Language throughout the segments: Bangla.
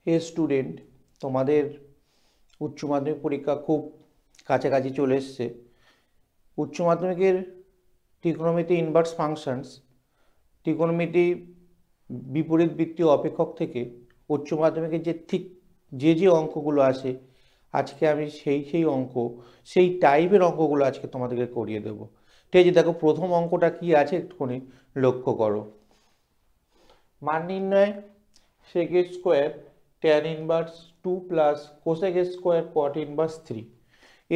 হে স্টুডেন্ট, তোমাদের উচ্চ মাধ্যমিক পরীক্ষা খুব কাছাকাছি চলে এসছে। উচ্চ মাধ্যমিকের ত্রিকোণমিতি ইনভার্স ফাংশনস, ত্রিকোণমিতি বিপরীত বৃত্তীয় অপেক্ষক থেকে উচ্চ মাধ্যমিকের যে অঙ্কগুলো আসে, আজকে আমি সেই অঙ্ক, সেই টাইপের অঙ্কগুলো আজকে তোমাদেরকে করিয়ে দেবো। ঠিক আছে, দেখো প্রথম অঙ্কটা কি আছে একটুখানি লক্ষ্য করো। মান নির্ণয় sec square tan inverse 2 plus cosec square cot inverse 3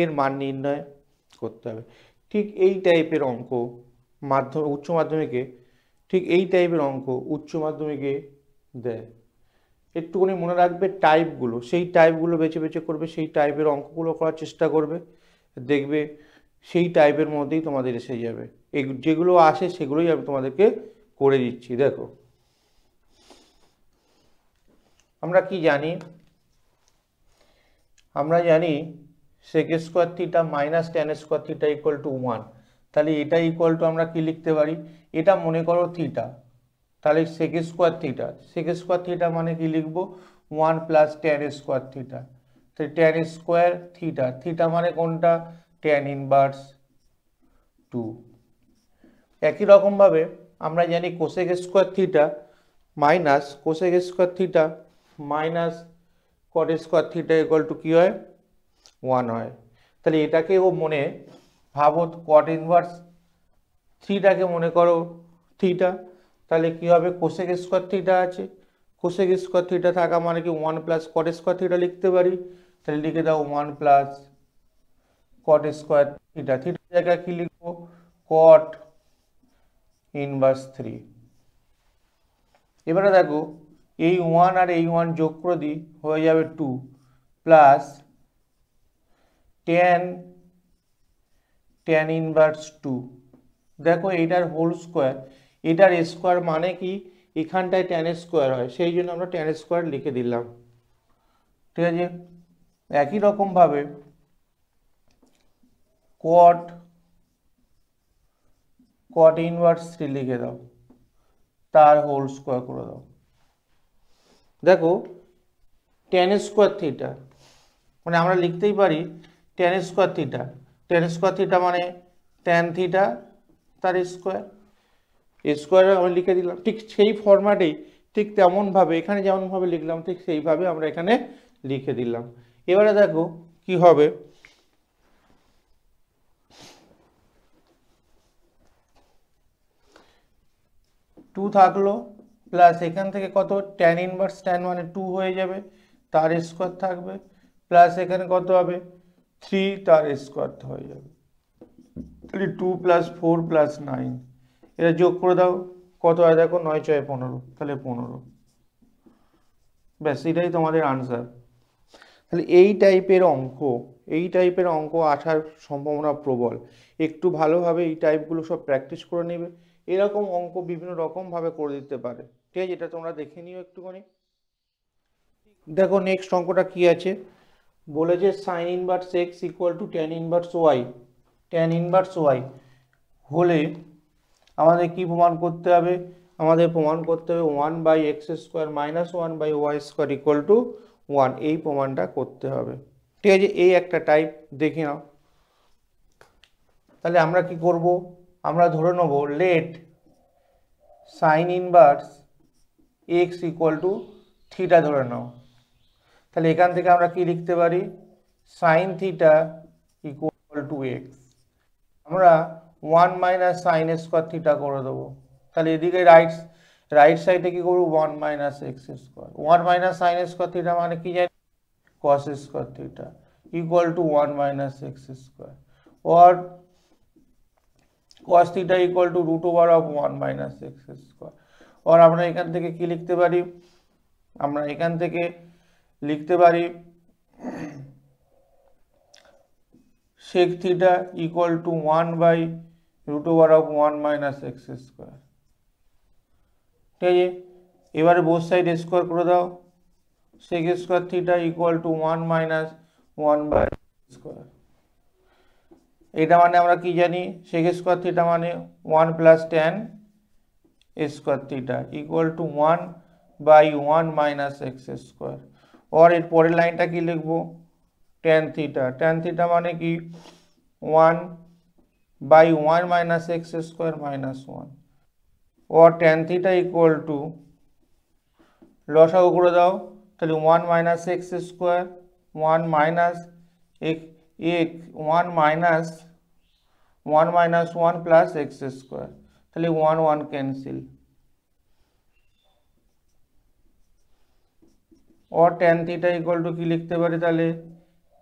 এর মান নির্ণয় করতে হবে। ঠিক এই টাইপের অঙ্ক উচ্চ মাধ্যমিকে দেয়। একটুখানি মনে রাখবে টাইপগুলো, সেই টাইপগুলো বেছে বেছে করবে, সেই টাইপের অঙ্কগুলো করার চেষ্টা করবে, দেখবে সেই টাইপের মধ্যেই তোমাদের এসে যাবে। এই যেগুলো আসে সেগুলোই আমি তোমাদেরকে করে দিচ্ছি। দেখো, আমরা কি জানি? আমরা জানি sec square theta minus tan square theta equal to 1। তাহলে এটা ইকুয়াল টু আমরা কি লিখতে পারি? এটা মনে করো থিটা, তাহলে sec স্কোয়ার থিটা মানে কি লিখবো? 1 প্লাস ট্যান স্কোয়ার থিটা। তাহলে ট্যান স্কোয়ার থিটা, থিটা মানে কোনটা? Tan inverse 2। একই রকমভাবে আমরা জানি cosec square theta minus cot square theta equal to কি হয়? 1 হয়। তাহলে এটাকেও মনে ভাবো, কট ইনভার্স থিটাকে মনে করো থিটা, তাহলে কি হবে? কোসেক স্কোয়ার থিটা আছে, কোসেক স্কোয়ার থিটা থাকা মানে কি 1 প্লাস কট স্কোয়ার থিটা লিখতে পারি। তাহলে লিখে দাও 1 প্লাস কট স্কোয়ার থিটা। থিটার জায়গায় কি লিখবো? কট ইনভার্স 3। এবারে দেখো, এই 1 আর এই 1 যোগ করে দিই, হয়ে যাবে 2 প্লাস ট্যান ইনভার্স 2। দেখো এইটার হোল স্কোয়ার, এটার স্কোয়ার মানে কি এখানটায় ট্যান স্কোয়ার হয়, সেই জন্য আমরা ট্যান স্কোয়ার লিখে দিলাম। ঠিক আছে, একই রকম ভাবে কট ইনভার্স 3 লিখে দাও, তার হোল স্কোয়ার করে দাও। দেখো ট্যান স্কোয়ার থিটা মানে আমরা লিখতেই পারি ট্যান স্কোয়ার থিটা মানে ট্যান থিটা তার স্কোয়ার আমরা লিখে দিলাম। ঠিক সেই ফরম্যাটেই, ঠিক তেমনভাবে এখানে যেমনভাবে লিখলাম, ঠিক সেইভাবে আমরা এখানে লিখে দিলাম। এবারে দেখো কি হবে। টু থাকলো প্লাস এখান থেকে কত? ট্যান ইনভার্স ট্যান মানে 2 হয়ে যাবে, তার স্কোয়ার থাকবে, প্লাস এখানে কত হবে? 3 তার স্কোয়ার হয়ে যাবে। তাহলে 2 প্লাস 4 প্লাস 9, এটা যোগ করে দাও, কত হয় দেখো? 9 × 15, তাহলে 15। ব্যাস, এটাই তোমাদের আনসার। তাহলে এই টাইপের অঙ্ক আসার সম্ভাবনা প্রবল। একটু ভালোভাবে এই টাইপগুলো সব প্র্যাকটিস করে নেবে। এরকম অঙ্ক বিভিন্ন রকমভাবে করে দিতে পারে। ঠিক আছে, এটা তোমরা দেখে নিও একটুখানি। দেখো নেক্সট অঙ্কটা কি আছে, বলেছে sine inverse x equal to tan inverse y হলে আমাদের কি প্রমাণ করতে হবে? আমাদের প্রমাণ করতে হবে 1/x square minus 1/y square equal to 1, এই প্রমাণটা করতে হবে। ঠিক আছে, এই একটা টাইপ দেখে নাও। তাহলে আমরা কি করব? আমরা ধরে নেব let sine inverse x equal to theta ধরে নাও। তাহলে এখান থেকে আমরা কি লিখতে পারি? Sine theta equal to x. আমরা 1 মাইনাস সাইন স্কোয়ার থিটা করে দেবো। তাহলে এদিকে রাইট সাইডে কি করবো? 1 minus x square. 1 minus sine square theta মানে কি জানি? কস square theta equal to 1 minus x square, or cos theta equal to root over of 1 minus x square। or আমরা এখান থেকে কি লিখতে পারি? আমরা এখান থেকে লিখতে পারি sec theta equal to 1/√1 minus x square। ঠিক আছে, এবারে বোথ সাইড স্কোয়ার করে দাও। sec square theta equal to 1 minus 1/x square. এটা মানে আমরা কি জানি? sec স্কোয়ার থিটা মানে 1 plus tan square theta equal two 1/1 minus x square. और এর পরের লাইনটা কি লিখবো, tan থিটা। tan থিটা মানে কি 1/1 মাইনাস এক্স স্কোয়ার মাইনাস 1, और tan থিটা ইকুয়াল টু লসাগু করে দাও, তাহলে 1 মাইনাস এক্স স্কোয়ার 1 মাইনাস এক 1 মাইনাস 1 প্লাস এক্স স্কোয়ার, তাহলে 1 1 ক্যান্সেল, और tan থিটা ইকুয়াল টু কি লিখতে পারি তাহলে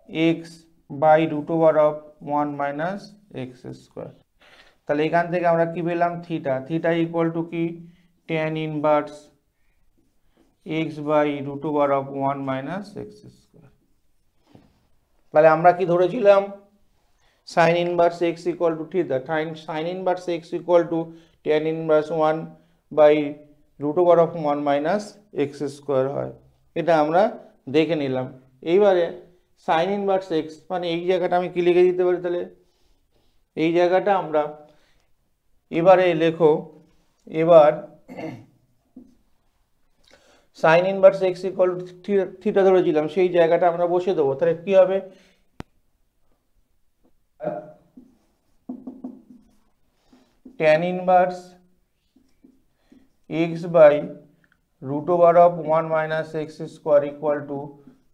x by root over of 1 minus x square. তাহলে এখান থেকে আমরা কি পেলাম, থিটা। থিটা ইকুয়াল টু কি tan inverse x by root over of 1 minus x square. তাহলে আমরা কি ধরেছিলাম, sine inverse x equal to theta, sine inverse x equal to tan inverse 1 by root over of 1 minus x square হয়, এটা আমরা দেখে নিলাম। এইবারে সাইন ইনভার্স এক্স মানে এই জায়গাটা আমি কি লিখে দিতে পারি, তাহলে এই জায়গাটা আমরা এবারে লেখো, এবার sign inverse x equal to theta ধরেছিলাম, সেই জায়গাটা আমরা বসে দেবো। তাহলে কি হবে, tan inverse x by root over of 1 minus x square equal to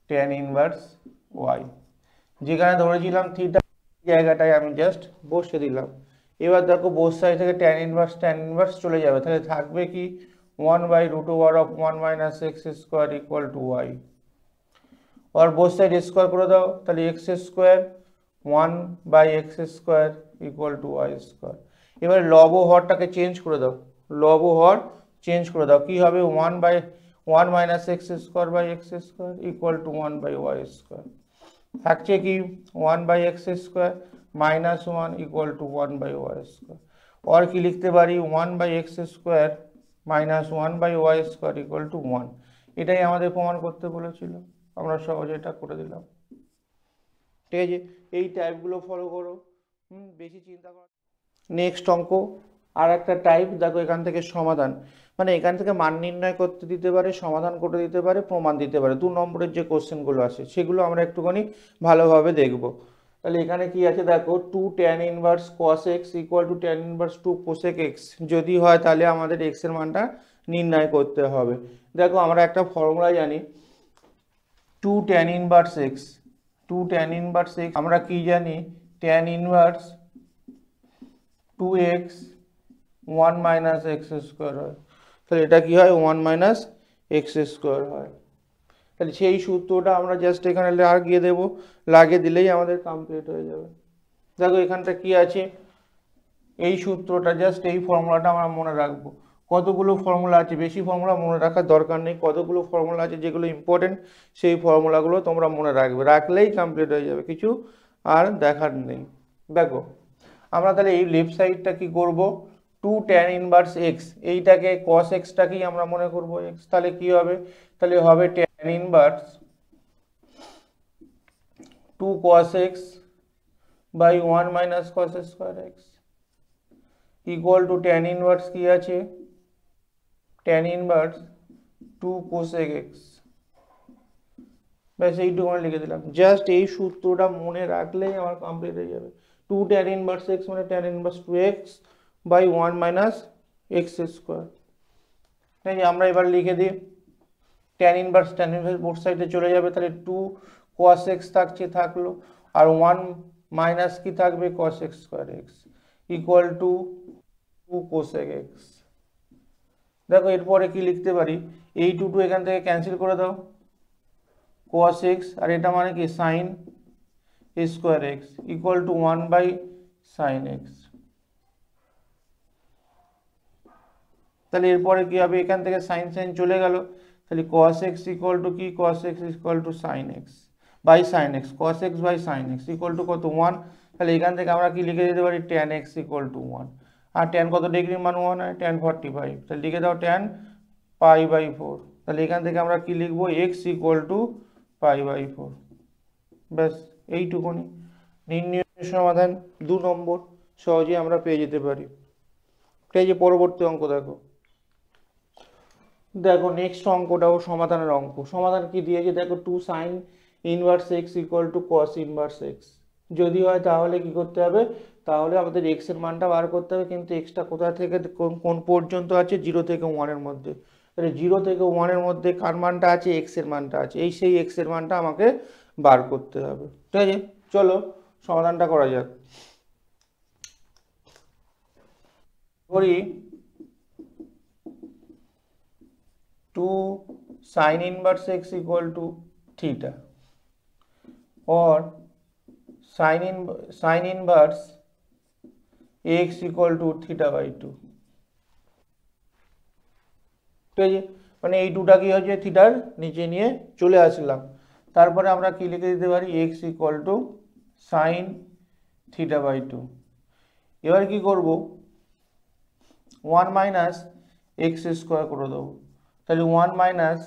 tan inverse y. যেখানে ধরেছিলাম থিটা জায়গাটায় আমি জাস্ট বসে দিলাম। এবার দেখো বোথ সাইড থেকে tan ইনভার্স চলে যাবে, তাহলে থাকবে কি 1 by root over of 1 minus x square equal to y, और বোথ সাইড স্কোয়ার করে দাও, তাহলে x square 1 by x square equal to y square. এবার লব ও হরটাকে চেঞ্জ করে দাও, লব ও হর চেঞ্জ করে দাও, কি হবে 1 by 1 minus x square by x square equal to 1 by y square. থাকছে কি 1 by x square minus 1 equal to 1 by y square, और কি লিখতে পারি 1 by x square minus 1 by y square equal to 1। এটাই আমাদের প্রমাণ করতে বলেছিল, আমরা সহজে এটা করে দিলাম। ঠিক আছে, এই টাইপগুলো ফলো করো, বেশি চিন্তা করো। নেক্সট অঙ্ক আর একটা টাইপ দেখো, এখান থেকে সমাধান, মানে এখান থেকে মান নির্ণয় করতে দিতে পারে, সমাধান করে দিতে পারে, প্রমাণ দিতে পারে। 2 নম্বরের যে কোশ্চেনগুলো আছে সেগুলো আমরা একটুখানি ভালোভাবে দেখব। তাহলে এখানে কি আছে দেখো, 2 tan inverse cos x equal to tan inverse 2 cosec x যদি হয় তাহলে আমাদের x এর মানটা নির্ণয় করতে হবে। দেখো আমরা একটা ফর্মুলা জানি, 2 tan inverse x, 2 tan inverse x আমরা কি জানি, tan inverse 2x 1 minus x square হয়, তাহলে এটা কি হয় 1 মাইনাস এক্স স্কোয়ার হয়। তাহলে সেই সূত্রটা আমরা জাস্ট এখানে লাগিয়ে দেব, লাগিয়ে দিলেই আমাদের কমপ্লিট হয়ে যাবে। দেখো এখানটা কি আছে, এই সূত্রটা জাস্ট এই ফর্মুলাটা আমরা মনে রাখবো। কতগুলো ফর্মুলা আছে, বেশি ফর্মুলা মনে রাখার দরকার নেই, কতগুলো ফর্মুলা আছে যেগুলো ইম্পর্টেন্ট সেই ফর্মুলাগুলো তোমরা মনে রাখবে, রাখলেই কমপ্লিট হয়ে যাবে, কিছু আর দেখার নেই। দেখো আমরা তাহলে এই লেফট সাইডটা কি করব, 2 tan ইনভার্স x, এইটাকে cos x টাকেই আমরা মনে করব x, তাহলে কি হবে, তাহলে হবে tan inverse 2 cos x by 1 minus cos square x equal to tan inverse কি আছে, tan ইনভার্স 2 cosec x। ব্যাস এইটুকু লিখে দিলাম, জাস্ট এই সূত্রটা মনে রাখলেই আমার কমপ্লিট হয়ে যাবে। 2 tan ইনভার্স x মানে tan inverse 2x by 1 minus x square. তাই আমরা এবার লিখে দিই, tan ইনভার্স বোথ সাইডে চলে যাবে, তাহলে 2 cos x থাকলো, আর 1 মাইনাস কি থাকবে cos x square x equal to 2 cosec x। দেখো এরপরে কি লিখতে পারি, এই 2 এখান থেকে ক্যান্সেল করে দাও, cos x আর এটা মানে কি sin square x equal to 1 by sin x। তাহলে এরপরে কি হবে, এখান থেকে sin চলে গেল, তাহলে cos x ইকুয়াল টু কি, cos x equal to sin x by sin x, cos x by sin x equal to কত 1। তাহলে এখান থেকে আমরা কি লিখে দিতে পারি, tan x ইকুয়াল টু 1, আর tan কত ডিগ্রি মান 1 হয়, tan 45, তাহলে লিখে দাও tan পাই বাই 4। তাহলে এখান থেকে আমরা কি লিখব, x equal to pi by 4। ব্যাস এইটুকুনি, নির্ণয় সমাধান 2 নম্বর সহজে আমরা পেয়ে যেতে পারি। ঠিক আছে, পরবর্তী অঙ্ক দেখো। দেখো নেক্সট অঙ্কটাও সমাধানের অঙ্ক। সমাধান কি দিয়েছে দেখো, 2 sin inverse x equal to cos inverse x. যদি হয় তাহলে কি করতে হবে, তাহলে আমাদের এক্স এর মানটা বার করতে হবে, কিন্তু এক্সটা কোথা থেকে কোন পর্যন্ত আছে, 0 থেকে 1 এর মধ্যে। তাহলে 0 থেকে 1 এর মধ্যে কার মানটা আছে, এক্স এর মানটা আছে, এই সেই এক্স এর মানটা আমাকে বার করতে হবে। ঠিক আছে, চলো সমাধানটা করা যাক। করি 2 sin inverse x equal to theta or sin inverse x equal to theta by 2। ঠিক আছে, মানে এই দুটা কি হচ্ছে, থিটার নিচে নিয়ে চলে আসলাম। তারপরে আমরা কি লিখে দিতে পারি, x equal to sin theta by 2। এবার কি করব, 1 মাইনাস এক্স স্কোয়ার করে দেবো, তাহলে 1 minus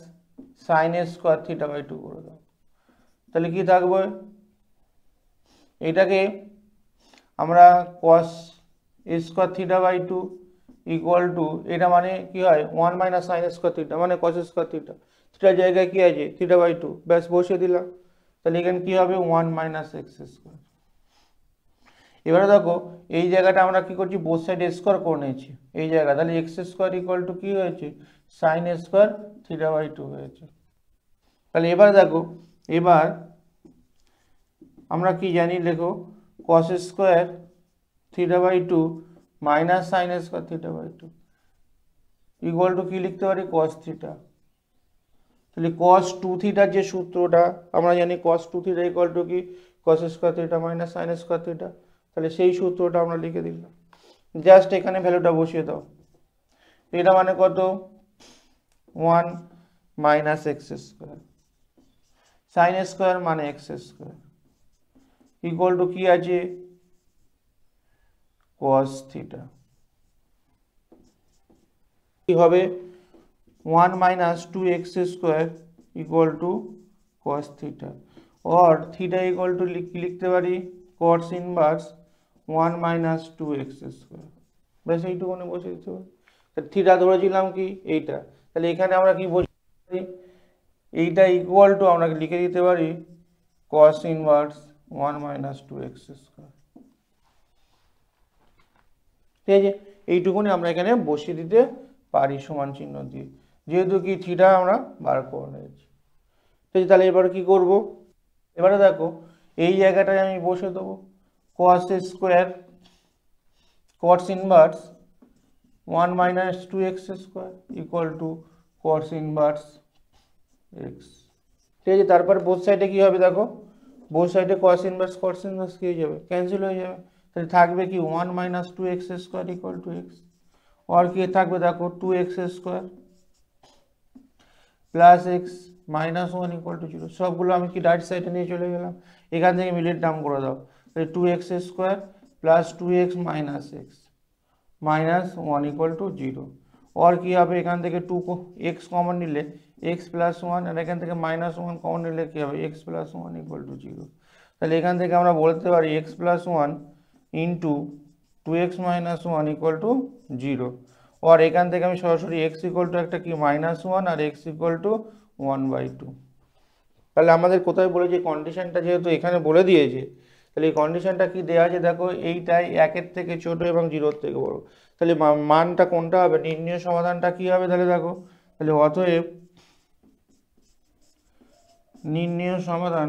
sine square theta by 2 করে দেবো। তাহলে কি থাকবে, এটাকে আমরা cos square theta by 2 equal to, এটা মানে কি হয় 1 মাইনাস সাইন স্কোয়ার থিটা মানে কস স্কোয়ার থিটা, থিটার জায়গায় কি আছে থিটা বাই 2, ব্যাস বসিয়ে দিলাম। তাহলে এখানে কি হবে 1 মাইনাস এক্স স্কোয়ার। এবারে দেখো এই জায়গাটা আমরা কি করছি, বোথ সাইড স্কোয়ার করে নিয়েছি এই জায়গা, তাহলে এক্স স্কোয়ার ইকুয়াল টু কি হয়েছে, সাইন স্কোয়ার থিটা বাই 2 হয়েছে। তাহলে এবার দেখো, এবার আমরা কি জানি, লেখো cos square theta by 2 minus sine square theta by 2 equal to কি লিখতে পারি, কস থিটা। তাহলে কস 2 থিটার যে সূত্রটা আমরা জানি, কস 2 থিটা ইকুয়াল টু কি, কস square theta minus sine square theta. তাহলে সেই সূত্রটা আমরা লিখে দিলাম, জাস্ট এখানে ভ্যালুটা বসিয়ে দাও। এটা মানে কত, 1 minus x square, sine square মানে এক্স স্কোয়ার ইকুয়াল টু কি আছে, cos থিটা। কি হবে 1 minus 2x square equal to cos theta, और থিটা ইকুয়াল টু লিখতে পারি cos inverse 1 minus 2x square, ব্যাস এইটুকুনি বসে দিতে পারি। থিটা ধরেছিলাম কি এইটা, তাহলে এখানে আমরা কি বসে পারি, এইটা ইকুয়াল টু আমরা লিখে দিতে পারি cos inverse 1 minus 2x square. ঠিক আছে, এইটুকুনি আমরা এখানে বসিয়ে দিতে পারি সমান চিহ্ন দিয়ে, যেহেতু কি থিটা আমরা বার করে নিয়েছি। ঠিক আছে, তাহলে এবার কি করব, এবারে দেখো এই জায়গাটায় আমি বসে দেবো cos square cos inverse 1 minus 2x square equal to cos inverse x। ঠিক আছে, তারপর বোথ সাইডে কি হবে দেখো, বোথ সাইডে cos ইনভার্স কি হয়ে যাবে, ক্যান্সেল হয়ে যাবে। তাহলে থাকবে কি 1 minus 2x square equal two x, আর কি থাকবে দেখো 2x square plus x minus 1 equal two 0। সবগুলো আমি কি রাইট সাইডে নিয়ে চলে গেলাম, এখান থেকে মিলিয়ে টার্ম করে দাও, তাহলে 2x square plus 2x minus x minus 1 equal two 0। और কি হবে, এখান থেকে 2x কমন নিলে x প্লাস 1, আর এখান থেকে মাইনাস 1 কমন নিলে কি হবে, x প্লাস 1 ইকুয়াল টু 0। তাহলে এখান থেকে আমরা বলতে পারি x plus 1 into 2x minus 1 equal two 0। और এখান থেকে আমি সরাসরি x ইকুয়াল টু একটা কি মাইনাস 1 আর x ইকুয়াল টু 1/2। তাহলে আমাদের কোথায় বলেছে, কন্ডিশনটা যেহেতু এখানে বলে দিয়েছে, তাহলে এই কন্ডিশনটা কি দেওয়া আছে দেখো, এইটাই 1-এর থেকে ছোট এবং 0-এর থেকে বড়। তাহলে মানটা কোনটা হবে, নির্ণয় সমাধানটা কি হবে, তাহলে দেখো, তাহলে অতএব নির্ণয় সমাধান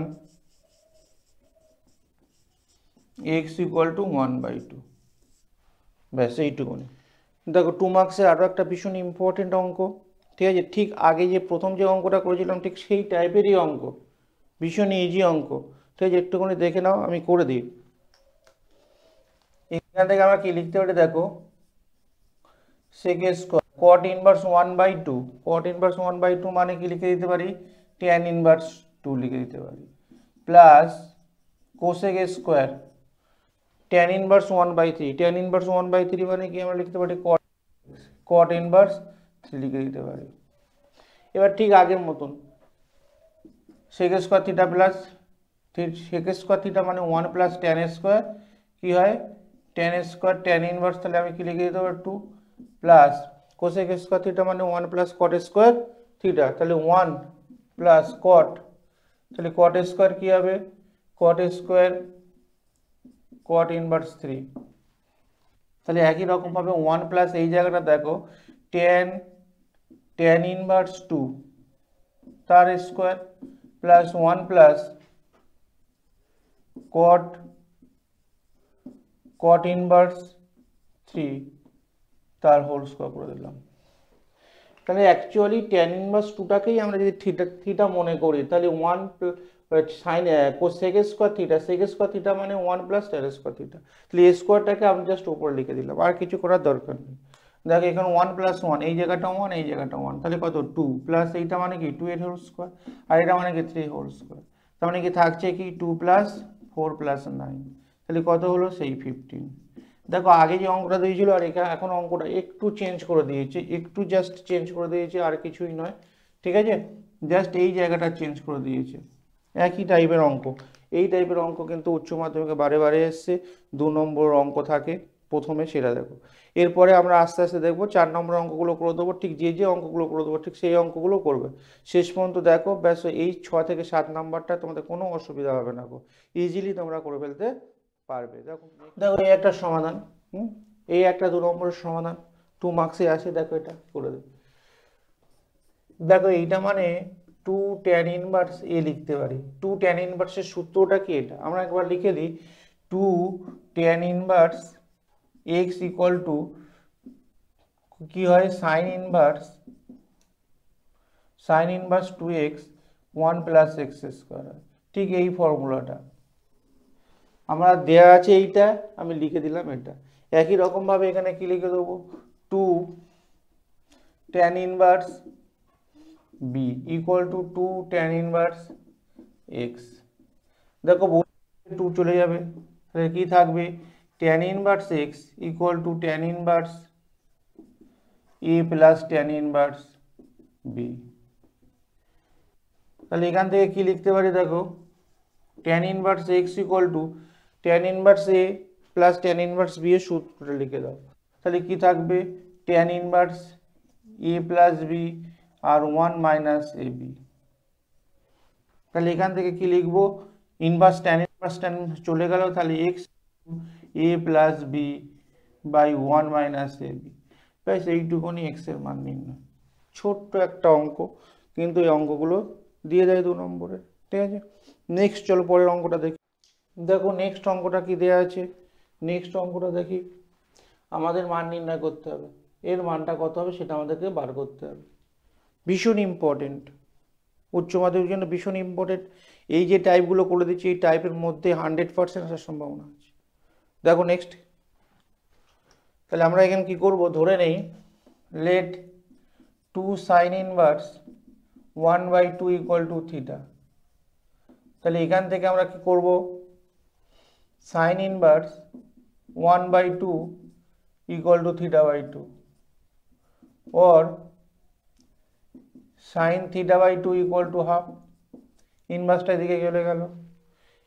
x ইকুয়াল টু 1/2, ব্যাস এইটুকুনি। দেখো 2 মার্কসের আরও একটা ভীষণ ইম্পর্টেন্ট অঙ্ক, ঠিক আছে, ঠিক আগে যে প্রথম যে অঙ্কটা করেছিলাম ঠিক সেই টাইপেরই অঙ্ক, ভীষণ ইজি অঙ্ক। ঠিক আছে, একটুখানি দেখে নাও, আমি করে দিই। এখান থেকে আমরা কি লিখতে পারি দেখো, sec square cot inverse 1/2, cot inverse 1/2 মানে কি লিখে দিতে পারি, tan ইনভার্স 2 লিখে দিতে পারি, plus cosec square tan inverse 1/3, tan inverse 1/3 মানে কি আমরা লিখতে পারি cot ইনভার্স 3 লিখে দিতে পারি। এবার ঠিক আগের মতন sec square theta plus sec square theta মানে 1 প্লাস tan স্কয়ার কি হয় tan স্কয়ার tan ইনভার্স, তাহলে আমি কি লিখে দিতে পারি 2 প্লাস কোসেক স্কোয়ার থিটা মানে 1 প্লাস কট স্কোয়ার থিটা, তাহলে 1 প্লাস কট, তাহলে কট স্কোয়ার কি হবে, কট স্কোয়ার কট ইনভার্স 3, তাহলে একই রকম ভাবে 1 প্লাস এই জায়গাটা দেখো tan ইনভার্স 2 তার square plus 1 plus cot inverse 3 তার হোল স্কোয়ার করে দিলাম। তাহলে অ্যাকচুয়ালি tan ইনভার্স 2টাকেই আমরা যদি থিটা মনে করি, তাহলে 1 সাইন কোসেক স্কোয়ার থিটা মানে 1 প্লাস tan স্কোয়ার থিটা, তাহলে এই স্কোয়ারটাকে আমি জাস্ট উপরে লিখে দিলাম, আর কিছু করার দরকার নেই। দেখো এখানে 1 প্লাস 1, এই জায়গাটা 1, এই জায়গাটা 1, তাহলে কত 2 প্লাস এইটা মানে কি 2 এর হোল স্কোয়ার, আর এটা মানে কি 3 হোল স্কোয়ার, তার মানে কি থাকছে কি 2 প্লাস 4 প্লাস 9, তাহলে কত হলো সেই 15। দেখো আগে যে অঙ্কটা দিয়েছিল আর এখন অঙ্কটা একটু চেঞ্জ করে দিয়েছে, একটু জাস্ট চেঞ্জ করে দিয়েছে, আর কিছুই নয়, ঠিক আছে, জাস্ট এই জায়গাটা চেঞ্জ করে দিয়েছে। একই টাইপের অঙ্ক, এই টাইপের অঙ্ক কিন্তু উচ্চ মাধ্যমিকে বারে বারে এসছে, 2 নম্বর অঙ্ক থাকে প্রথমে, সেটা দেখো। এরপরে আমরা আস্তে আস্তে দেখবো 4 নম্বর অঙ্কগুলো করে দেবো, ঠিক যে অঙ্কগুলো করে দেবো ঠিক সেই অঙ্কগুলো করবে শেষ পর্যন্ত। দেখো ব্যাস এই 6 থেকে 7 নাম্বারটা তোমাদের কোনো অসুবিধা হবে না গো, ইজিলি তোমরা করে ফেলতে পারবে। দেখো এই একটা সমাধান, এই একটা 2 নম্বরের সমাধান, 2 মার্কসে আসে, দেখো এটা করে দেবে। দেখো এইটা মানে 2 tan ইনভার্স a লিখতে পারি, 2 tan ইনভার্সের সূত্রটা কি এটা আমরা একবার লিখে দিই, 2 tan inverse x equal to কি হয় sign inverse 2x 1 plus x square, ঠিক এই ফর্মুলাটা আমরা দেয়া আছে, এইটা আমি লিখে দিলাম এটা। একই রকম ভাবে এখানে কি লিখে দেবো, 2 tan inverse b equal to 2 tan inverse x, দেখো 2 চলে যাবে, তাহলে কি থাকবে tan inverse x equal to tan inverse a plus tan inverse b। তাহলে এখান থেকে কি লিখতে পারি, দেখো tan inverse x equal to tan inverse a plus tan inverse b এর সূত্রটা লিখে দাও, তাহলে কি থাকবে tan inverse a plus b আর 1 মাইনাস ab। তাহলে এখান থেকে কি লিখবো, ইনভার্স tan চলে গেল, তাহলে x a plus b by 1 minus ab, ব্যাস এইটুকুনি x এর মান নির্ণয়। ছোট্ট একটা অঙ্ক, কিন্তু এই অঙ্কগুলো দিয়ে দেয় 2 নম্বরের, ঠিক আছে। নেক্সট চলো পরের অঙ্কটা দেখি। দেখো নেক্সট অঙ্কটা কি দেওয়া আছে, নেক্সট অঙ্কটা দেখি, আমাদের মান নির্ণয় করতে হবে, এর মানটা কত হবে সেটা আমাদেরকে বার করতে হবে, ভীষণ ইম্পর্টেন্ট, উচ্চ মাধ্যমিকের জন্য ভীষণ ইম্পর্টেন্ট। এই যে টাইপগুলো করে দিচ্ছি এই টাইপের মধ্যে 100% আসার সম্ভাবনা আছে। দেখো নেক্সট, তাহলে আমরা এখানে কি করব, ধরে নেই let 2 sin inverse 1/2 equal to theta, তাহলে এখান থেকে আমরা কি করব, sin inverse 1/2 equal to θ/2 or sin θ/2 equal to half, ইনভার্সটা এদিকে চলে গেল।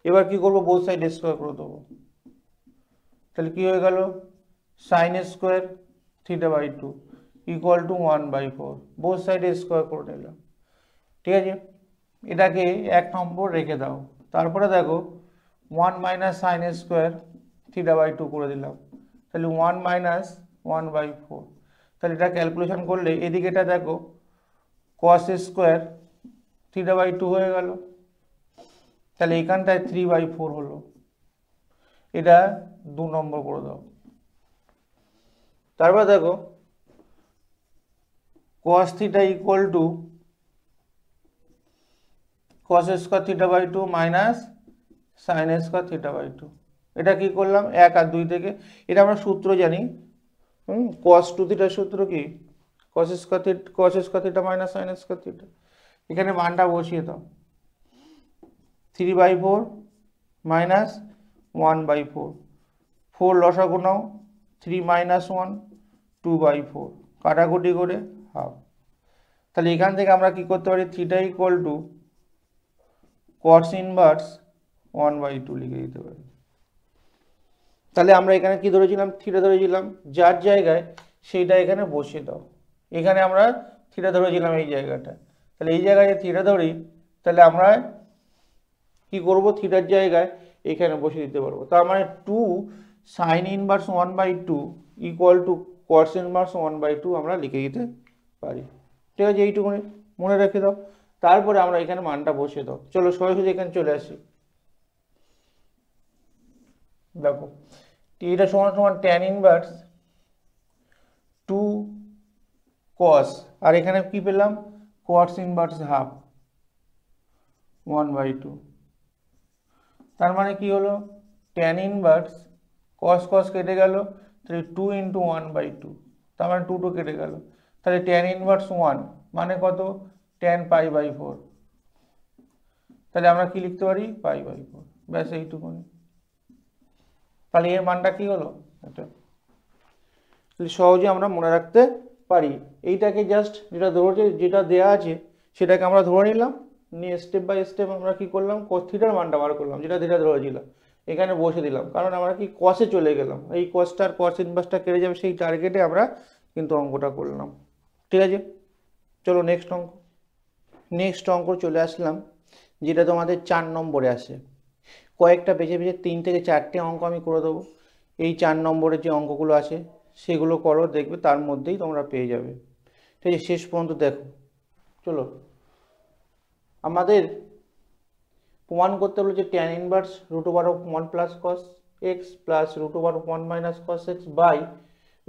এবার কি করব, বোথ সাইড স্কোয়ার করে দেবো, তাহলে কি হয়ে গেল sin square θ/2 equal to 1/4, both side square করে নিলাম, ঠিক আছে। এটাকে 1 নম্বর রেখে দাও, তারপরে দেখো 1 মাইনাস সাইন স্কোয়ার θ/2 করে দিলাম, তাহলে 1 মাইনাস 1/4, তাহলে এটা ক্যালকুলেশন করলে এদিকে এটা দেখো cos স্কোয়ার θ/2 হয়ে গেল, তাহলে এখানটায় 3/4 হলো, এটা 2 নম্বর করে দাও। তারপর দেখো cos θ equal to cos square θ/2 minus sine square θ/2, এটা কি করলাম 1 আর 2 থেকে, এটা আমরা সূত্র জানি, cos 2θ সূত্র কি cos square θ minus sine square θ, এখানে মানটা বসিয়ে দাও, 3/4 মাইনাস 1/4, 4 লসাগু নাও, 3 মাইনাস 1 2/4, কাটাকুটি করে হাফ। তাহলে এখান থেকে আমরা কি করতে পারি, theta equal to cos inverse 1/2 লিখে দিতে পারি। তাহলে আমরা এখানে কি ধরেছিলাম, থিটা ধরেছিলাম, যার জায়গায় সেইটা এখানে বসিয়ে দাও, এখানে আমরা থিটা ধরেছিলাম এই জায়গাটা, তাহলে এই জায়গায় থিটা ধরি, তাহলে আমরা কি করব, থিটার জায়গায় এখানে বসিয়ে দিতে পারবো। তার মানে 2 sin inverse 1/2 equal to cos inverse 1/2 আমরা লিখে দিতে পারি। ঠিক আছে, এইটুকুনি মনে রেখে দাও। তারপরে আমরা এখানে মানটা বসিয়ে দাও। চলো সরাসরি এখানে চলে আসি। দেখো এটা সমান সমান tan ইনভার্স 2 cos, আর এখানে কি পেলাম, cos ইনভার্স হাফ 1/2। তার মানে কি হলো, tan ইনভার্স cos cos কেটে গেল, তাহলে 2 × 1/2, তার মানে 2 কেটে গেল, তাহলে tan ইনভার্স 1 মানে কত, tan π/4। তাহলে আমরা কি লিখতে পারি, π/4, ব্যাস এইটুকুনি। তাহলে এর মানটা কি হলো, এটা সহজে আমরা মনে রাখতে পারি। এইটাকে জাস্ট যেটা দেয়া আছে সেটাকে আমরা ধরে নিলাম, নিয়ে স্টেপ বাই স্টেপ আমরা কি করলাম, cos থিটার মানটা বার করলাম, যেটা ধরেছিলাম এখানে বসে দিলাম, কারণ আমরা কি কসে চলে গেলাম, এই কসটার cos ইনভার্সটা কেটে যাবে, সেই টার্গেটে আমরা কিন্তু অঙ্কটা করলাম। ঠিক আছে, চলো নেক্সট অঙ্ক চলে আসলাম, যেটা তোমাদের 4 নম্বরে আসে। কয়েকটা বেছে 3 থেকে 4টে অঙ্ক আমি করে দেবো। এই 4 নম্বরের যে অঙ্কগুলো আছে সেগুলো করো, দেখবে তার মধ্যেই তোমরা পেয়ে যাবে। ঠিক আছে, শেষ পর্যন্ত দেখো। চলো, আমাদের প্রমাণ করতে হলো যে tan inverse √1 + cos x plus √1 - cos x by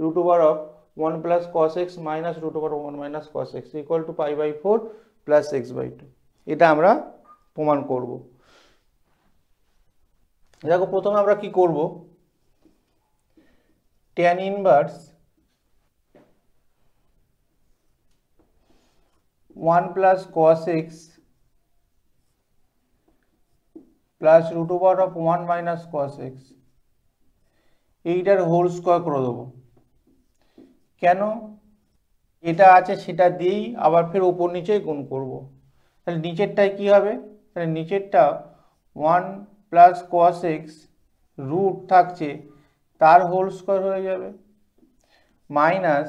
√1 + cos x minus √1 - cos x equal to π/4 plus x/2। এটা আমরা প্রমাণ করব। দেখো প্রথমে আমরা কি করব, tan inverse 1 + cos x plus √1 - cos x এইটার হোল স্কয়ার করে দেবো। কেন, এটা আছে সেটা দিয়েই আবার ফের উপর নিচে গুণ করব। তাহলে নিচেরটায় কি হবে, তাহলে নিচেরটা 1 + cos x রুট থাকছে তার হোল স্কয়ার হয়ে যাবে, মাইনাস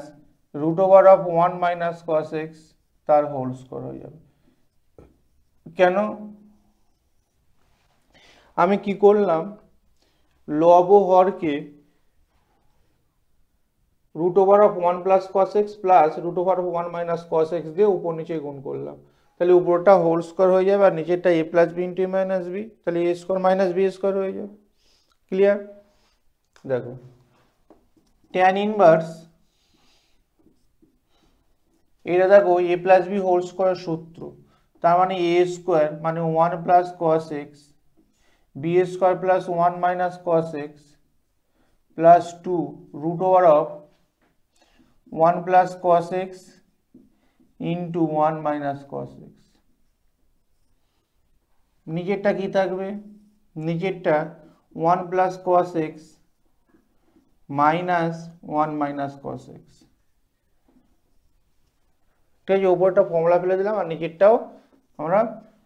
√1 - cos x তার হোল স্কয়ার হয়ে যাবে। কেন, আমি কি করলাম, লব ও হরকে √1 + cos x plus √1 - cos x দিয়ে উপর নিচে গুণ করলাম, তাহলে উপরটা হোল স্কয়ার হয়ে যাবে, আর নিচেরটা a + b × a - b, তাহলে a² - b² হয়ে যাবে। ক্লিয়ার। দেখো tan ইনভার্স, এটা দেখো a + b হোল স্কয়ার সূত্র, তার মানে a² মানে 1 + cos x, b² + 1 - cos x plus 2 √1 + cos x into 1 - cos x। নিচেরটা কি থাকবে, নিচেরটা 1 + cos x minus 1 - cos x। ঠিক আছে, উপরটা ফর্মুলা ফেলে দিলাম, আর নিচেরটাও আমরা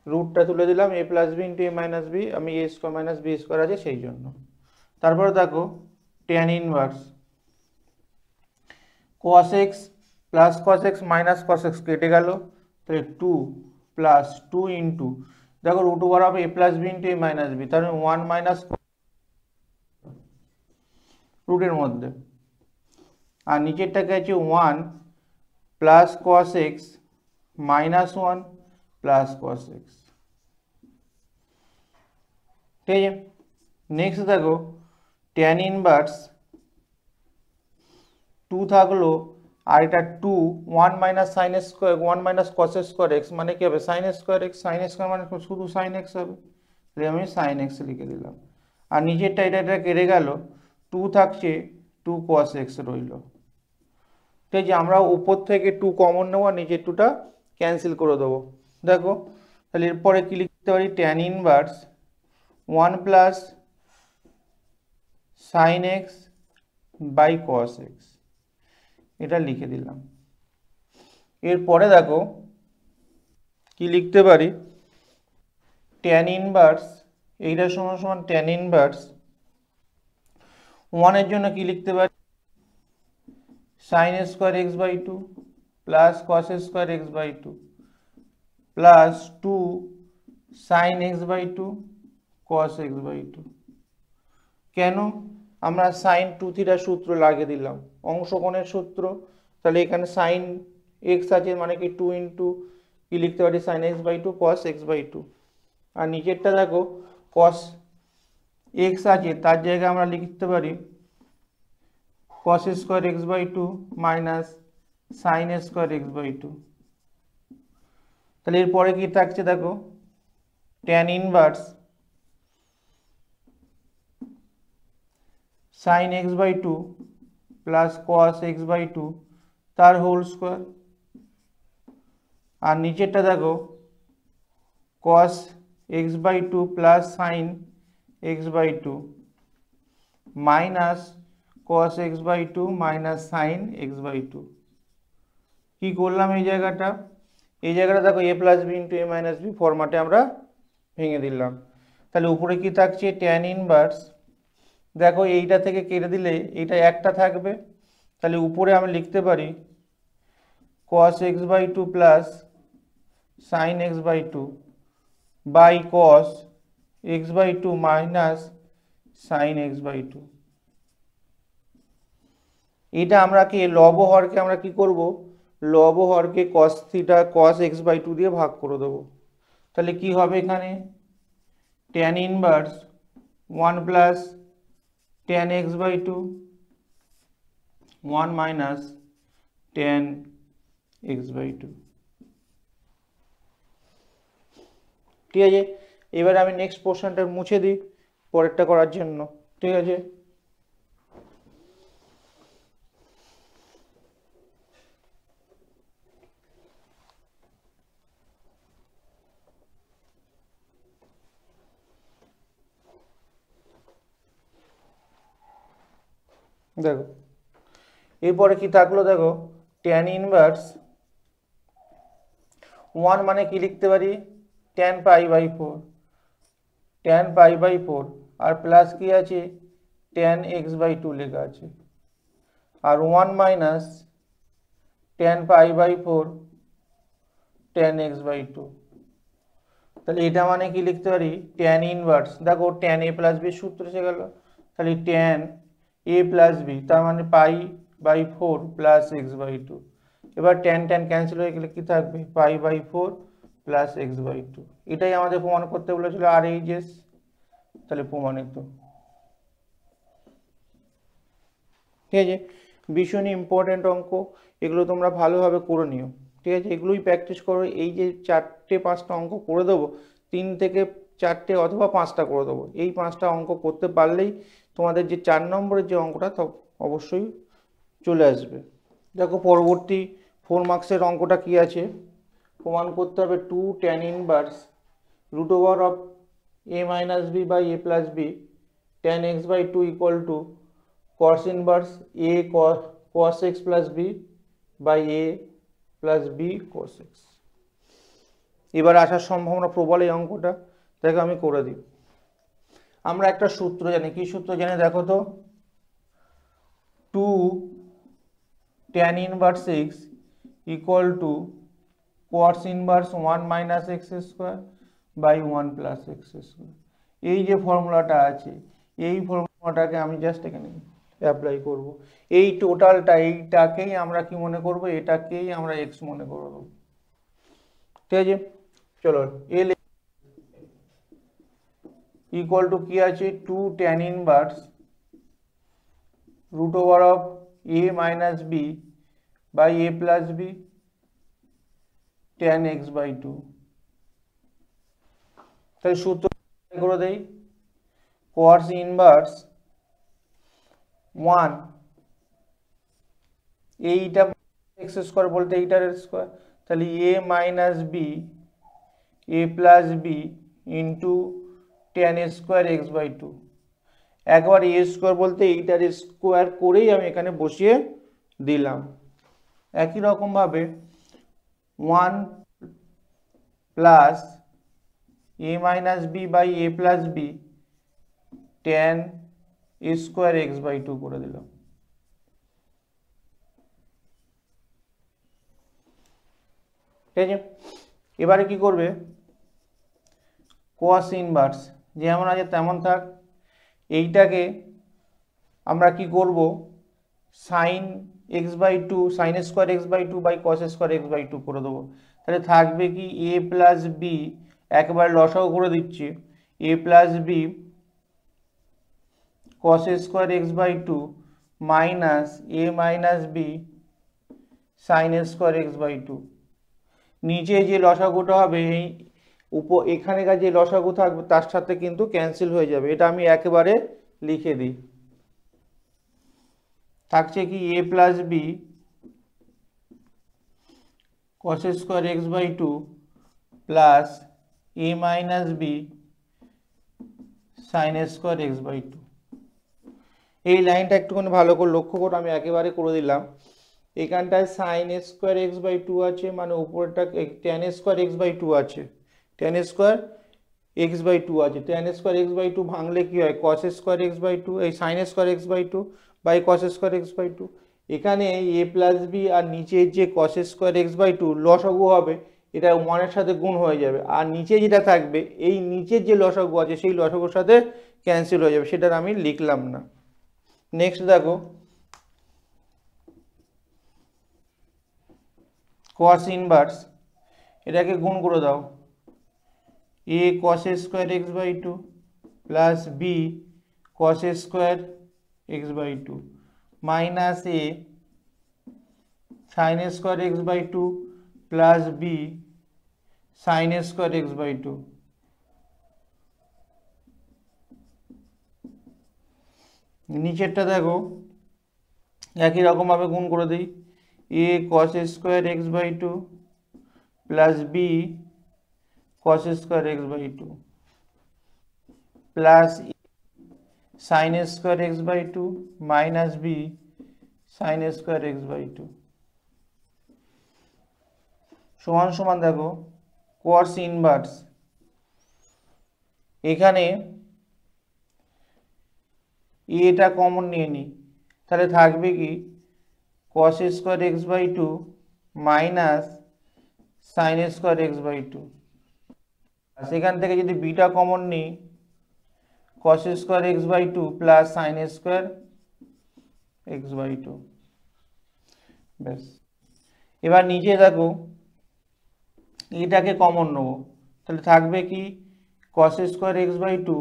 রুটটা তুলে দিলাম, a + b × a - b, আমি a² - b² আছে সেই জন্য। তারপরে দেখো tan inverse cos x plus cos x minus cos x কেটে গেল, তাহলে 2 প্লাস 2 ইন্টু, দেখো √a + b × a - b, তাহলে 1 মাইনাস রুটের মধ্যে, আর নিচেরটাকে আছে 1 plus cos x minus 1 plus cos x। ঠিক আছে, নেক্সট দেখো tan ইনভার্স 2 থাকলো, আর এটা 2 1 - sin x² 1 - cos x² x মানে কি হবে, sin x² x, sin x² মানে শুধু sin x হবে, তাহলে আমি sin x লিখে দিলাম, আর নিচেরটা এটা কেটে গেল, 2 থাকছে 2 cos x রইল। ঠিক আছে, আমরা উপর থেকে 2 কমন নেবো, আর নিচের 2টা ক্যান্সেল করে দেবো। দেখো তাহলে এরপরে কি লিখতে পারি, tan inverse 1 plus sin x by cos x, এটা লিখে দিলাম। এরপরে দেখো কি লিখতে পারি, tan ইনভার্স, এইটা সমান সমান tan ইনভার্স 1 এর জন্য কি লিখতে পারি, sin² x/2 plus cos square x by two plus 2 sine x by two cos x by two. কেন? আমরা সাইন 2 থিটা সূত্র লাগিয়ে দিলাম, অংশকোণের সূত্র। তাহলে এখানে সাইন এক্স আছে মানে কি 2 ইন্টু কি লিখতে পারি sine x by two cos x by two. আর নিচেরটা দেখো কস এক্স আছে, তার জায়গায় আমরা লিখতে পারি cos square x by two minus sine square x by two. তাহলে এরপরে কি থাকছে দেখো tan inverse sine x by two plus cos x by two তার হোল স্কোয়ার। আর নিচেরটা দেখো cos x by two plus sine x by two minus cos x by two minus sine x by two. কী করলাম এই জায়গাটা? এই জায়গাটা দেখো a plus b into a minus B ফরম্যাটে আমরা ভেঙে দিলাম। তাহলে উপরে কি থাকছে ট্যান ইনভার্স, দেখো এইটা থেকে কেটে দিলে এইটা একটা থাকবে, তাহলে উপরে আমি লিখতে পারি cos x by two plus sine x by two by cos x by two minus sine x by two. এটা আমরা কি লব হরকে আমরা কি করব, লব হরকে cos থিটা cos x বাই টু দিয়ে ভাগ করে দেবো। তাহলে কি হবে এখানে tan inverse 1 plus tan x by two 1 minus tan x by two. ঠিক আছে, এবার আমি নেক্সট পোর্শনটা মুছে দিই পরেরটা করার জন্য। ঠিক আছে, দেখো এরপরে কি থাকলো দেখো ট্যান ইনভার্স 1 মানে কি লিখতে পারি tan pi by 4, tan pi by 4 আর প্লাস কি আছে tan x বাই 2 লেখা আছে, আর 1 minus tan pi by 4 tan x by 2। তাহলে এটা মানে কি লিখতে পারি tan ইনভার্স, দেখো tan a প্লাস বি সূত্র এসে গেল, তাহলে tan a প্লাস বি তার মানে pi by 4 plus x by 2। এবার tan tan ক্যান্সেল হয়ে গেলে কি থাকবে pi by 4 plus x by 2। এটাই আমাদের প্রমাণ করতে বলেছিল আর এইচ এস, তাহলে প্রমাণিত। ঠিক আছে, ভীষণ ইম্পর্টেন্ট অঙ্ক, এগুলো তোমরা ভালোভাবে করে নিও। ঠিক আছে, এগুলোই প্র্যাকটিস করো। এই যে 4-5টা অঙ্ক করে দেবো, 3 থেকে 4টে অথবা 5টা করে দেবো, এই 5টা অঙ্ক করতে পারলেই তোমাদের যে 4 নম্বরের যে অঙ্কটা তা অবশ্যই চলে আসবে। দেখো পরবর্তী 4 মার্কসের অঙ্কটা কি আছে, প্রমাণ করতে হবে 2 tan inverse root over of a minus b by a plus b tan x by 2 equal to cos inverse a cos x plus b by a plus b cos x। এবার আসার সম্ভাবনা প্রবল এই অঙ্কটা, দেখো আমি করে দিই। আমরা একটা সূত্র জানি, কি সূত্র জানি দেখো তো 2 tan inverse x equal to cos inverse 1 minus x square by 1 plus x square. এই যে ফর্মুলাটা আছে এই ফর্মুলাটাকে আমি জাস্ট এখানে অ্যাপ্লাই করব। এই টোটালটা এইটাকেই আমরা কি মনে করব, এটাকেই আমরা এক্স মনে করব। ঠিক আছে, চলো এল ইকুয়াল টু কি আছে 2 tan inverse root over of a minus b by a plus b tan x by 2। তাহলে সূত্র করে দেই cos ইনভার্স 1 এইটা এক্স স্কোয়ার বলতে এইটার স্কোয়ার, তাহলে a minus b a plus b into tan square x by 2। একবার a স্কোয়ার বলতে এইটার স্কোয়ার করেই আমি এখানে বসিয়ে দিলাম। একই রকমভাবে 1 plus a minus b by a plus b tan square x by 2 করে দিলাম। ঠিক আছে, এবারে কি করবে, cos ইনভার্স যেমন আছে তেমন থাক, এইটাকে আমরা কি করব, sine x by two, sine square x by two by cos square x by two করে দেবো। তাহলে থাকবে কি এ প্লাস বি, একবার লসাগু করে দিচ্ছি, a plus b cos square x by two minus a minus b sine square x by two. নিচে যে লসাগুটা হবে এই এখানেকার যে লসাগু থাকবে তার সাথে কিন্তু ক্যান্সেল হয়ে যাবে, এটা আমি একেবারে লিখে দিই। থাকছে কি a plus b cos square x by two plus a minus b sine square x by two. এই লাইনটা একটুখানি ভালো করে লক্ষ্য করো, আমি একেবারে করে দিলাম। এখানটায় sine square x by two আছে, মানে উপরটা tan square x by two আছে, tan square x by two আছে। Tan square x by two ভাঙলে কি হয়, cos square x by two, এই sine square x by two by cos square x by two. এখানে এ প্লাস বি আর নিচে যে cos square x by two লসাগু হবে, এটা ওয়ানের সাথে গুণ হয়ে যাবে, আর নিচে যেটা থাকবে এই নিচের যে লসাগু আছে সেই লসাগুর সাথে ক্যান্সেল হয়ে যাবে, সেটা আমি লিখলাম না। নেক্সট দেখো, cos ইনভার্স, এটাকে গুণ করে দাও, a cos square x by two plus b cos square x by two minus a sine square x by two plus b sine square x by two. নিচেরটা দেখো একই রকমভাবে গুণ করে দিই, a cos square x by two plus b cos square x by two plus sine square x by two minus b sine square x by two সমান সমান দেখো cos ইনভার্স, এখানে এটা কমন নিয়ে নিই, তাহলে থাকবে কি cos square x by two minus sine square x by two. সেখান থেকে যদি বিটা কমন নিই, cos square x by two plus sine square x by two. ব্যাস, এবার নিচে দেখো এটাকে কমন নেবো, তাহলে থাকবে কি cos square x by two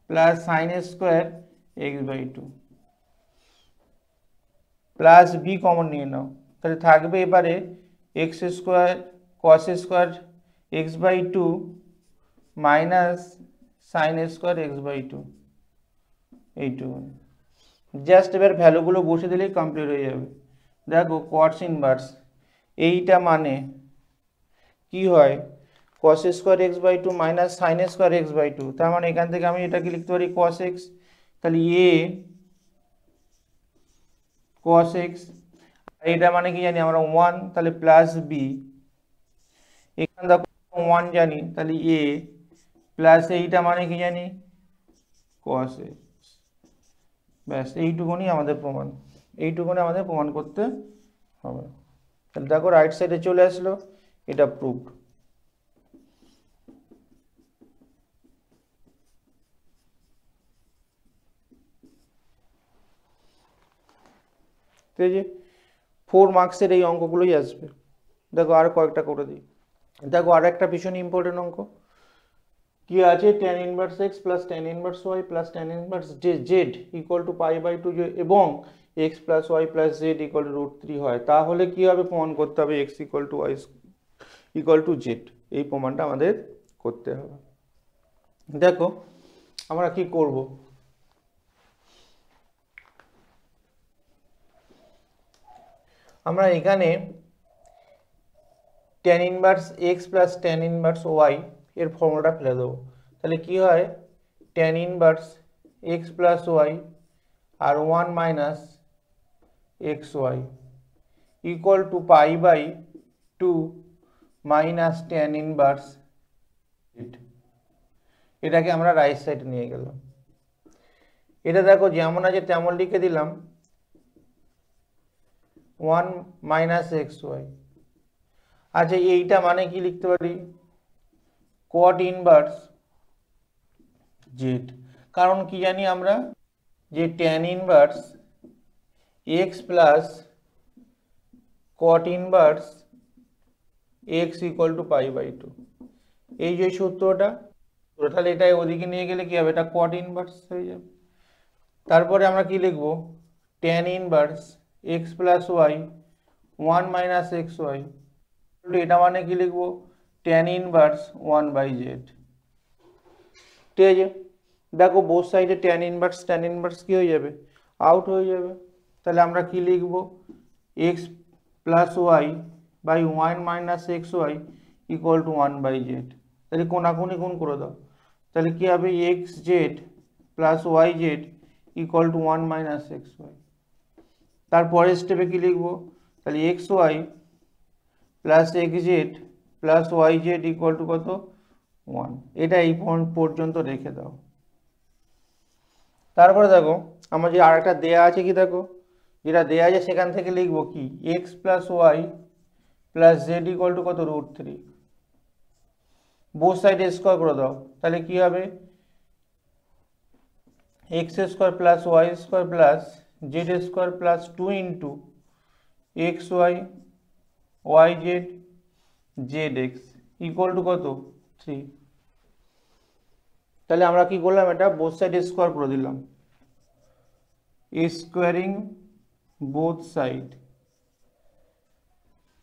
plus sine square x by two plus b common নিয়ে নাও, তাহলে থাকবে এবারে x square cos square x by two minus sine square x by two, এইটুকু। জাস্ট এবার ভ্যালুগুলো বসে দিলেই কমপ্লিট হয়ে যাবে। দেখো cos ইনভার্স, এইটা মানে কি হয়, cos square x by two minus sine square x by two, তার মানে এখান থেকে আমি এটাকে লিখতে পারি cos এক্স, তাহলে এ cos এক্স, এটা মানে কি জানি আমরা 1, তাহলে প্লাস বি, এখানে দেখো 1 জানি, তাহলে এ প্লাস এইটা মানে কি জানি cos এক্স। ব্যাস, এইটুকুনি আমাদের প্রমাণ, এইটুকুনি আমাদের প্রমাণ করতে হবে। তাহলে দেখো রাইট সাইডে চলে আসলো, এটা প্রুভড। ঠিক আছে, 4 মার্কসের এই অঙ্কগুলোই আসবে। দেখো আর কয়েকটা করে দিই। দেখো আর একটা ভীষণ ইম্পর্টেন্ট অঙ্ক কি আছে, tan inverse x plus tan inverse y plus tan inverse z equal to pi by two এবং x plus y plus z equal to √3 হয়, তাহলে কি হবে, প্রমাণ করতে হবে x equal to y equal to z, এই প্রমাণটা আমাদের করতে হবে। দেখো আমরা কি করব, আমরা এখানে tan inverse x plus tan inverse y এর ফর্মুলাটা ফেলে দেবো, তাহলে কি হয়, tan inverse x plus y আর 1 minus xy equal to pi by two minus tan inverse, এটাকে আমরা রাইট সাইডে নিয়ে গেলাম। এটা দেখো যেমন আছে তেমন লিখে দিলাম, 1 মাইনাস xy, আচ্ছা এইটা মানে কি লিখতে পারি, কট ইনভার্স জেড। কারণ কি জানি আমরা, যে tan inverse x plus cot inverse x equal to pi by two, এই যে সূত্রটা, তাহলে এটা ওদিকে নিয়ে গেলে কি হবে, এটা কট ইনভার্স হয়ে যাবে। তারপরে আমরা কি লিখব, tan inverse x plus y one minus x y, এটা মানে কি লিখবো, tan inverse one by z. ঠিক আছে, দেখো বোথ সাইডে ট্যান ইনভার্স কি হয়ে যাবে, আউট হয়ে যাবে। তাহলে আমরা কি লিখবো, x plus y by one minus x y equal to one by z. তাহলে কোনাকুনি গুণ করে দাও, তাহলে কি হবে, x z plus y z equal to one minus x y. তারপরের স্টেপে কি লিখবো, তাহলে x y plus x z plus y z equal to কত, ওয়ান। এটা এই পয়েন্ট পর্যন্ত রেখে দাও। তারপরে দেখো আমার যে আর একটা দেয়া আছে, কি দেখো যেটা দেয়া আছে সেখান থেকে লিখবো কি, x plus y plus z equal to কত, রুট থ্রি। বোথ সাইডে স্কোয়ার করে দাও, তাহলে কি হবে, x square plus y square plus z square plus two into x y y z z x equal to কত, থ্রি। তাহলে আমরা কি করলাম, এটা বোথ সাইড স্কোয়ার করে দিলাম, স্কোয়ারিং বোথ সাইড।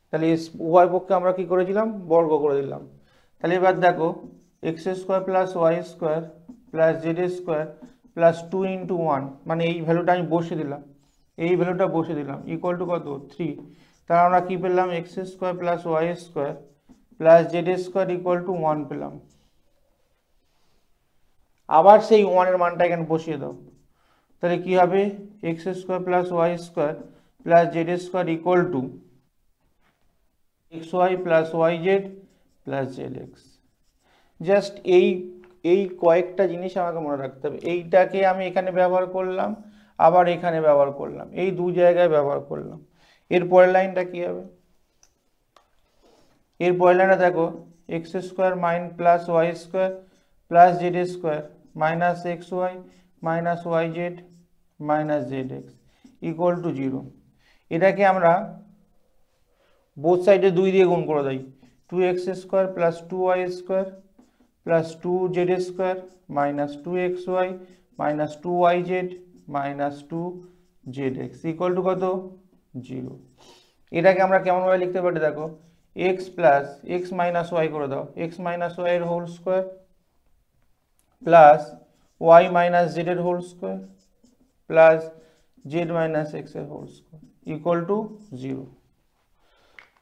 তাহলে উভয় পক্ষে আমরা কি করেছিলাম, বর্গ করে দিলাম। তাহলে এবার দেখো x square plus y square plus z square plus two into one, মানে এই ভ্যালুটা আমি বসিয়ে দিলাম, এই ভ্যালুটা বসিয়ে দিলাম ইকুয়াল টু কত, থ্রি। তাহলে আমরা কি পেলাম, x square plus y square plus z square equal to one পেলাম। আবার সেই ওয়ানের মানটা এখানে বসিয়ে দাও, তাহলে কি হবে, x square plus y square plus z square equal to x y plus y z plus z x. Just এই কয়েকটা জিনিস আমাকে মনে রাখতে হবে। এইটাকে আমি এখানে ব্যবহার করলাম, আবার এখানে ব্যবহার করলাম, এই দু জায়গায় ব্যবহার করলাম। এর পরের লাইনটা কি হবে, এর পরের লাইনটা দেখো, x square minus plus y square plus z square minus x y minus y z minus z x equal to zero. এটাকে আমরা বোথ সাইডে দুই দিয়ে গুণ করে দিই, two x square plus two y square plus two z square minus two x y minus two y z minus two z x equal to কত, জিরো। এটাকে আমরা কেমনভাবে লিখতে পারি, দেখো x plus x minus y করে দাও, এক্স মাইনাস ওয়াই এর whole square plus y minus z এর whole square plus z minus x এর whole square equal to zero.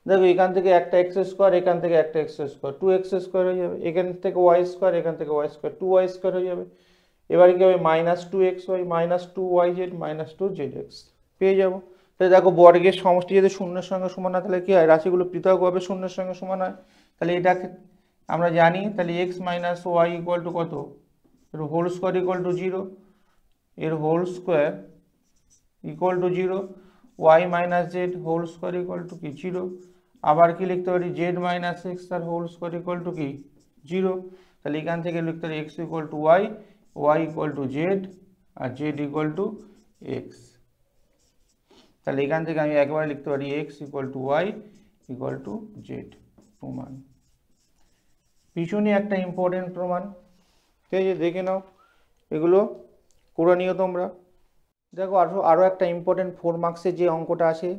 দেখো এখান থেকে একটা এক্স স্কোয়ার, এখান থেকে একটা x square, two x square হয়ে যাবে, এখান থেকে ওয়াই স্কোয়ার, এখান থেকে y square, two y square হয়ে যাবে। এবারে কি হবে, minus two x y minus two y z minus two z x পেয়ে যাবো। তাহলে দেখো বর্গের সমষ্টি যদি শূন্যের সঙ্গে সমান হয়, তাহলে কি হয়, রাশিগুলো পৃথকভাবে শূন্যের সঙ্গে সমান হয়। তাহলে এটাকে আমরা জানি, তাহলে x minus y equal to কত, এর whole square equal to zero, এর whole square equal to zero, y minus z whole square equal to কি, জিরো। আবার কি লিখতে পারি, জেড মাইনাস এক্স তার হোল স্কোয়ার ইকুয়াল টু কি, জিরো। তাহলে এখান থেকে লিখতে পারি x equal to y, y equal to z আর জেড ইকুয়াল টু এক্স। তাহলে এখান থেকে আমি একবারে লিখতে পারি x equal to y equal to z প্রমাণ। ভীষণই একটা ইম্পর্টেন্ট প্রমাণ, ঠিক আছে, দেখে নাও, এগুলো করে নিও তোমরা। দেখো আরও একটা ইম্পর্টেন্ট 4 মার্কসের যে অঙ্কটা আছে,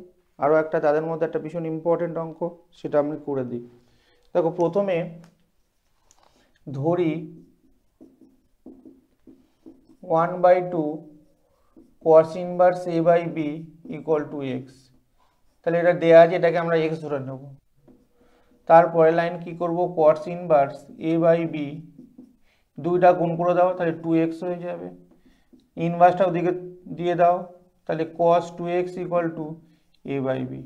আরও একটা তাদের মধ্যে একটা ভীষণ ইম্পর্টেন্ট অঙ্ক, সেটা আমি করে দিই। দেখো প্রথমে ধরি 1/2 cos inverse a by b equal to x. তাহলে এটা দেওয়া আছে, এটাকে আমরা এক্স ধরে নেব। তারপরে লাইন কি করব, cos inverse a by b, দুইটা গুণ করে দাও, তাহলে 2x হয়ে যাবে। ইনভার্সটা ওদিকে দিয়ে দাও, তাহলে cos 2x equal to a by b.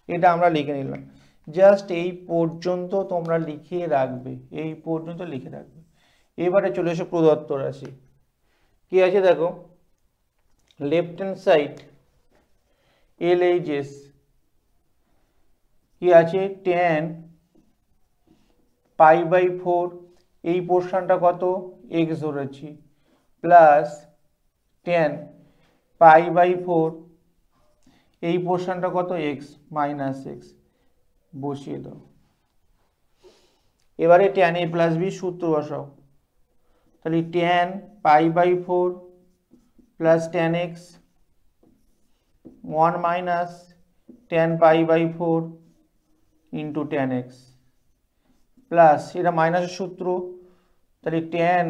এটা আমরা লিখে নিলাম। জাস্ট এই পর্যন্ত তোমরা লিখে রাখবে, এই পর্যন্ত লিখে রাখবে। এবারে চলে এসো প্রদত্ত রাশি কি আছে, দেখো লেফট হ্যান্ড সাইড LHS কি আছে tan π/4, এই পোর্শনটা কত x ধরেছি, প্লাস tan π/4, এই পোর্শনটা কত x মাইনাস এক্স, বসিয়ে দাও। এবারে tan a প্লাস বি সূত্র বসাও, তাহলে tan π/4 plus tan x 1 minus tan π/4 into tan x, plus এটা মাইনাসের সূত্র, তাহলে tan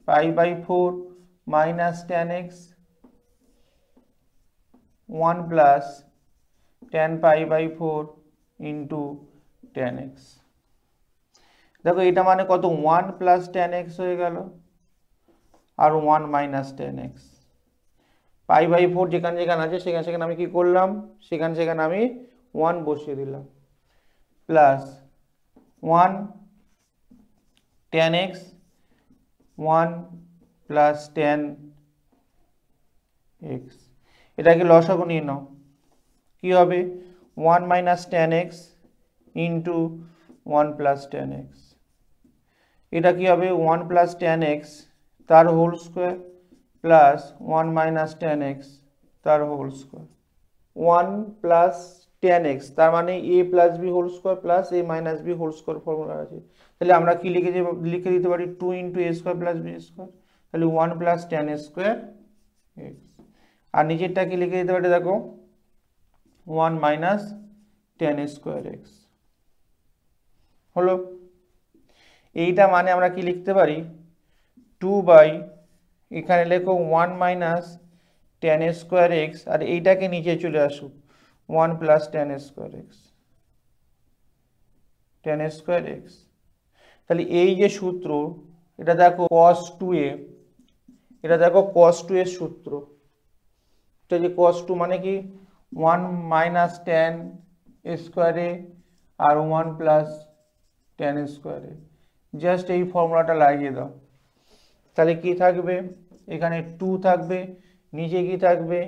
π/4 minus tan x 1 plus tan π/4 into tan x। দেখো এটা মানে কত 1 প্লাস tan x হয়ে গেল, আর 1 মাইনাস tan x। π/4 যেখানে যেখানে আছে সেখানে সেখানে আমি কি করলাম, সেখানে সেখানে আমি 1 বসিয়ে দিলাম, plus 1 tan x 1 plus tan x, এটাকে লসাগু নিয়ে নাও, কি হবে 1 minus tan x into 1 plus tan x, এটা কি হবে 1 প্লাস tan x তার whole square plus 1 minus tan x তার whole square. 1 plus tan x তার মানে a plus b whole square plus a minus b whole square formula আছে, তাহলে আমরা কি লিখে দিতে পারি 2 into a square plus b square, তাহলে 1 plus tan a square x, আর নিচেরটা কি লিখে দিতে পারি দেখো 1 minus tan a square x হলো। এইটা মানে আমরা কি লিখতে পারি 2 বাই, এখানে লেখো 1 minus tan a square x, আর এইটাকে নিচে চলে আসুক 1 plus tan a square x, tan a square x। তাহলে এই যে সূত্র এটা দেখো cos 2a, এটা দেখো cos 2 এর সূত্র, এটা যে cos 2 মানে কি 1 minus tan a square a আর 1 plus tan a square a, just এই ফর্মুলাটা লাগিয়ে দাও, তাহলে কি থাকবে এখানে 2 থাকবে, নিচে কি থাকবে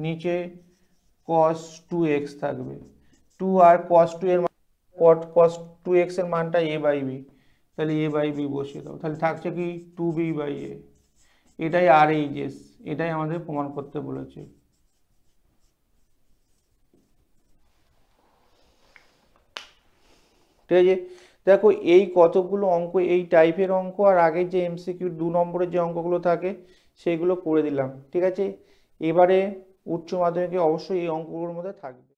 নিচে cos 2x থাকবে, 2 আর cos 2 এর cos 2x এর মানটা a/b, তাহলে a/b বসিয়ে দাও, তাহলে থাকছে কি 2b/a, এটাই RHS, এটাই আমাদের প্রমাণ করতে বলেছে। ঠিক আছে, দেখো এই কতগুলো অঙ্ক, এই টাইপের অঙ্ক আর আগের যে MCQ 2 নম্বরের যে অঙ্কগুলো থাকে সেইগুলো করে দিলাম। ঠিক আছে, এবারে উচ্চ মাধ্যমিকে অবশ্যই এই অঙ্কগুলোর মধ্যে থাকবে।